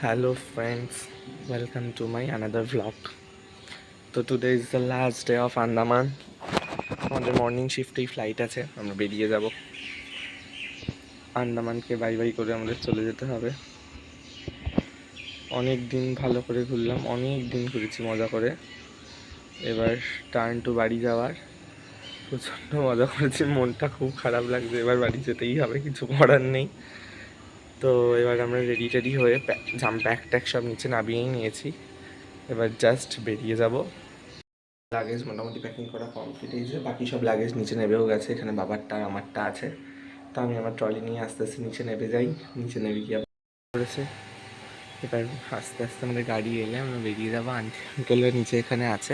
Hello friends, welcome to my another vlog. তো today is the last day of Andaman. আমাদের morning শিফটেই flight আছে, আমরা বেরিয়ে যাব আন্দামানকে বাই বাই করে আমাদের চলে যেতে হবে। অনেক দিন ভালো করে ঘুরলাম, অনেক দিন ঘুরেছি মজা করে। এবার টার্ন টু বাড়ি যাওয়ার। প্রচণ্ড মজা করেছি, মনটা খুব খারাপ লাগছে, এবার বাড়ি যেতেই হবে, কিছু করার নেই। তো এবার আমরা রেডি টেডি হয়ে ব্যাগ ট্যাগ সব নিচে নামিয়েই নিয়েছি, এবার জাস্ট বেরিয়ে যাব। লাগেজ মোটামুটি প্যাকিং করা কমপ্লিট হয়েছে, বাকি সব লাগেজ নিচে নেবেও গেছে, এখানে বাবারটা আমারটা আছে। তো আমি আমার ট্রলি নিয়ে আস্তে আস্তে নিচে নেবে যাই, নিচে নেবে গিয়ে করেছে। এবার আস্তে আস্তে আমাদের গাড়ি এলে আমরা বেরিয়ে যাবো। আন্টি আঙ্কেলের নিচে এখানে আছে।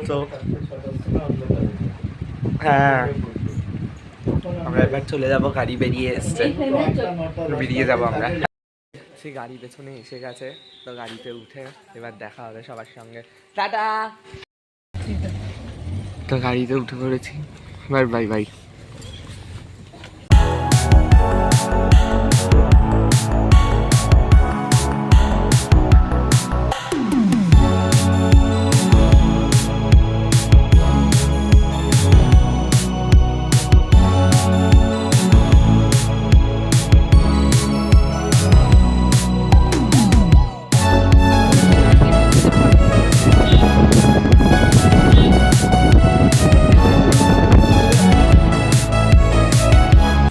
তো হ্যাঁ, আমরা এবার চলে যাব, গাড়ি বেরিয়ে এসছে, বেরিয়ে যাব আমরা। সে গাড়ি পেছনে এসে গেছে, তো গাড়িতে উঠে এবার দেখা হবে সবার সঙ্গে। টাটা। তো গাড়িতে উঠে পড়েছি, এবার বাই বাই।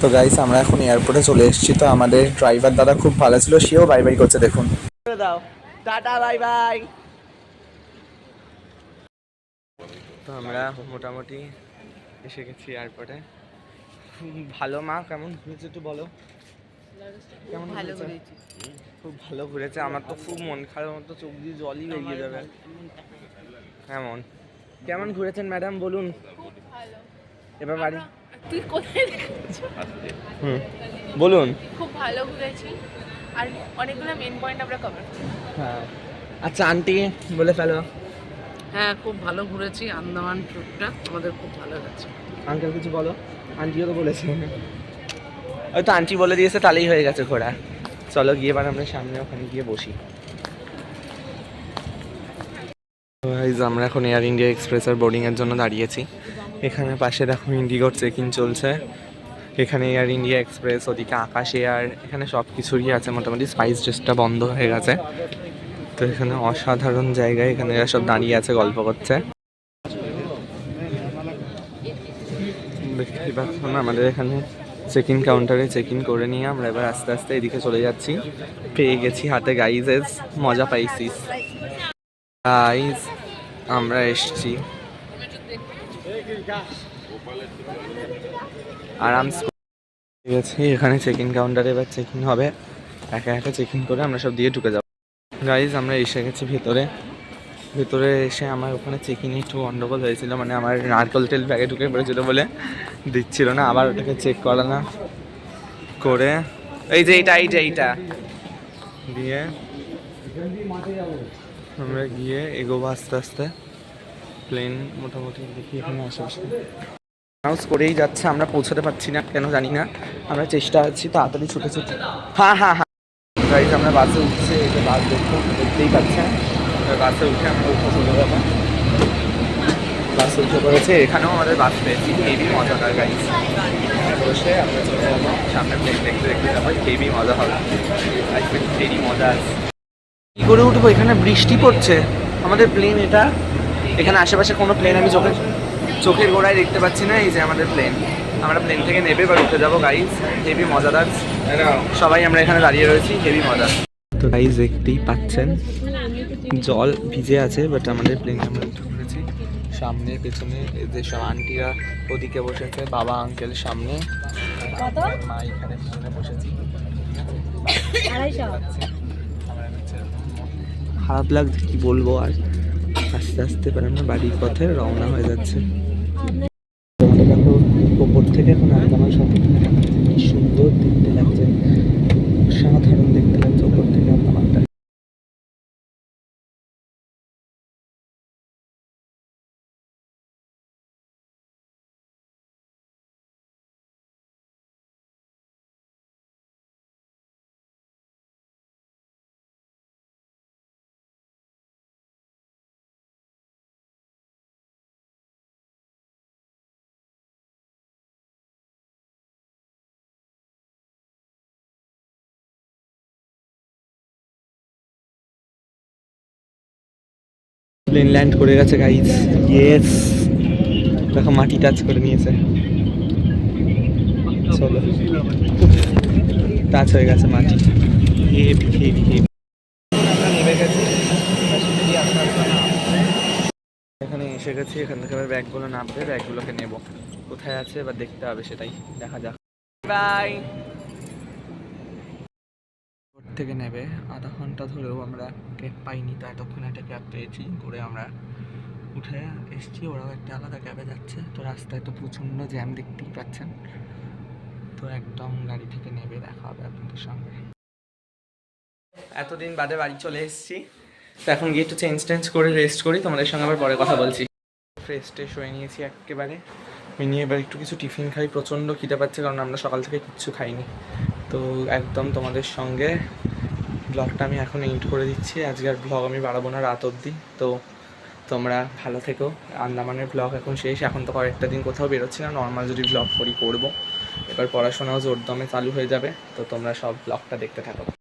তো গাইস, আমরা এখন এয়ারপোর্টে চলে এসেছি। তো আমাদের ড্রাইভার দাদা খুব ভালো ছিল, সেও বাই বাই করছে, দেখুন। দাও টাটা, বাই বাই। তো আমরা মোটামুটি এসে গেছি এয়ারপোর্টে। ভালো, মা কেমন ঘুরেছে একটু বলো। কেমন ভালো ঘুরেছে? ঘুরেছি, খুব ভালো ঘুরেছে। আমার তো খুব মন খারাপ, আমার তো চোখ দিয়ে জলই বেরিয়ে যাবে এমন। কেমন ঘুরেছেন ম্যাডাম বলুন। খুব ভালো। এবার বাড়ি। তুই কোথায় দেখেছিস? বলুন। খুব ভালো ঘুরেছি, আর অনেকগুলো মেন পয়েন্ট আমরা কভার করেছি। হ্যাঁ, আচ্ছা আন্টি বলে ফেলো। হ্যাঁ, খুব ভালো ঘুরেছি। আন্দামান ট্যুরটা আমাদের খুব ভালো গেছে। আঙ্কেল কিছু বলো। আন্টিও তো বলেছে, ওই তো আন্টি বলে দিয়েছে, তাহলেই হয়ে গেছে ঘোরা। চলো গিয়ে এবার আমরা সামনে ওখানে গিয়ে বসি। আমরা এখন এয়ার ইন্ডিয়া এক্সপ্রেসের বোর্ডিংয়ের জন্য দাঁড়িয়েছি। এখানে পাশে দেখো ইন্ডিগোর চেকিং চলছে। এখানে এয়ার ইন্ডিয়া এক্সপ্রেস, ওদিকে আকাশ এয়ার, এখানে সব কিছুরই আছে মোটামুটি। স্পাইস জেটটা বন্ধ হয়ে গেছে। তো এখানে অসাধারণ জায়গায়, এখানে এরা সব দাঁড়িয়ে আছে, গল্প করছে। দেখতে পাচ্ছ না, আমাদের এখানে চেক ইন কাউন্টারে চেক ইন করে নিয়ে আমরা এবার আস্তে আস্তে এদিকে চলে যাচ্ছি। পেয়ে গেছি হাতে গাইজেস, মজা পাইছিস গাইজ। আমরা এসছি আরাম গেছি। এখানে চেক ইন কাউন্টারে এবার চেক ইন হবে, একা একা চেক ইন করে আমরা সব দিয়ে ঢুকে যাবো। গাইজ আমরা এসে গেছি ভেতরে। ভেতরে এসে আমার ওখানে চেক ইন একটু গন্ডগোল হয়েছিল, মানে আমার নারকেল তেল ব্যাগে ঢুকে পড়েছিল বলে দিচ্ছিল না, আবার ওটাকে চেক করা না করে এই যে এইটা দিয়ে আমরা গিয়ে এগোবো আস্তে আস্তে। প্লেন মোটামুটি দেখি এখানে আশেপাশে অ্যানাউন্স করেই যাচ্ছে, আমরা পৌঁছাতে পারছি না কেন জানি না। আমরা চেষ্টা করছি তাড়াতাড়ি ছুটে ছুটে। হ্যাঁ হ্যাঁ হ্যাঁ গাইজ, আমরা বাসে উঠছি, এই যে বাস দেখতেই পাচ্ছেন। বাসে উঠে আমরা উঠে চলে যাবো। বাসে উঠে পড়েছে, এখানেও আমাদের বাস পেয়েছি, হেভি মজাদার গাইজ। বসে আমরা চলে যাবো সামনে, প্লেন দেখতে দেখতে যাবো, হেভি মজা হবে, হেভি মজা আছে। কী করে উঠবো, এখানে বৃষ্টি পড়ছে। আমাদের প্লেন এটা, এখানে আশেপাশে কোনো প্লেন আমি চোখের গোড়ায় দেখতে পাচ্ছি না। এই যে আমাদের প্লেন, আমরা প্লেন থেকে নেবে এবার উঠে যাবো গাইজ, হেভি মজাদার। সবাই আমরা এখানে দাঁড়িয়ে রয়েছি, হেভি মজা। তো গাইজ দেখতেই পাচ্ছেন জল ভিজে আছে, বাট আমাদের প্লেনে আমরা উঠে পড়েছি। সামনে পেছনে যে সব আন্টিরা ওদিকে বসেছে, বাবা আঙ্কেল সামনে, মা এখানে পিছনে বসেছি। খারাপ লাগছে, কি বলবো আর। আস্তে আস্তে এবার আমরা বাড়ির পথে রওনা হয়ে যাচ্ছে। ওপর থেকে এখন আন্দামান সব সুন্দর দেখতে লাগছে, সাধারণ দেখতে লাগছে ওপর থেকে আন্দামানটা। প্লেন ল্যান্ড করে গেছে গাইস, ইয়েস। দেখো মাটি টাচ করে নিয়েছে, চলো টাচ হয়ে গেছে মাটি, হেভি হেভি হেভি। আমরা নেমে গেছি, এখানে এসে গেছি, এখান থেকে এবার ব্যাগগুলো নামবে, ব্যাগগুলোকে নেব। কোথায় আছে এবার দেখতে হবে, সেটাই দেখা যাক। বাই। থেকে নেবে আধা ঘন্টা ধরেও আমরা ক্যাব পাইনি, তো এতক্ষণ একটা ক্যাব পেয়েছি, করে আমরা উঠে এসছি। ওরাও একটা আলাদা ক্যাবে যাচ্ছে, তো রাস্তায় তো প্রচণ্ড জ্যাম দেখতেই পাচ্ছেন। তো একদম গাড়ি থেকে নেবে, দেখা হবে আপনাদের সঙ্গে। এতদিন বাদে বাড়ি চলে এসেছি, তো এখন গিয়ে একটু চেঞ্জ টেঞ্জ করে রেস্ট করি, তোমাদের সঙ্গে আবার পরে কথা বলছি। ফ্রেশ ট্রেশ হয়ে নিয়েছি একেবারে, নিয়ে এবার একটু কিছু টিফিন খাই, প্রচণ্ড খিদে পাচ্ছে কারণ আমরা সকাল থেকে কিচ্ছু খাইনি। তো একদম তোমাদের সঙ্গে ব্লগটা আমি এখন এন্ড করে দিচ্ছি। আজকের ব্লগ আমি বাড়াবো না রাত অবধি, তো তোমরা ভালো থেকো। আন্দামানের ব্লগ এখন শেষ, এখন তো কয়েকটা দিন কোথাও বেরোচ্ছি না, নর্মাল যদি ব্লগ করি করবো। এবার পড়াশোনাও জোরদমে চালু হয়ে যাবে, তো তোমরা সব ব্লগটা দেখতে থাকো।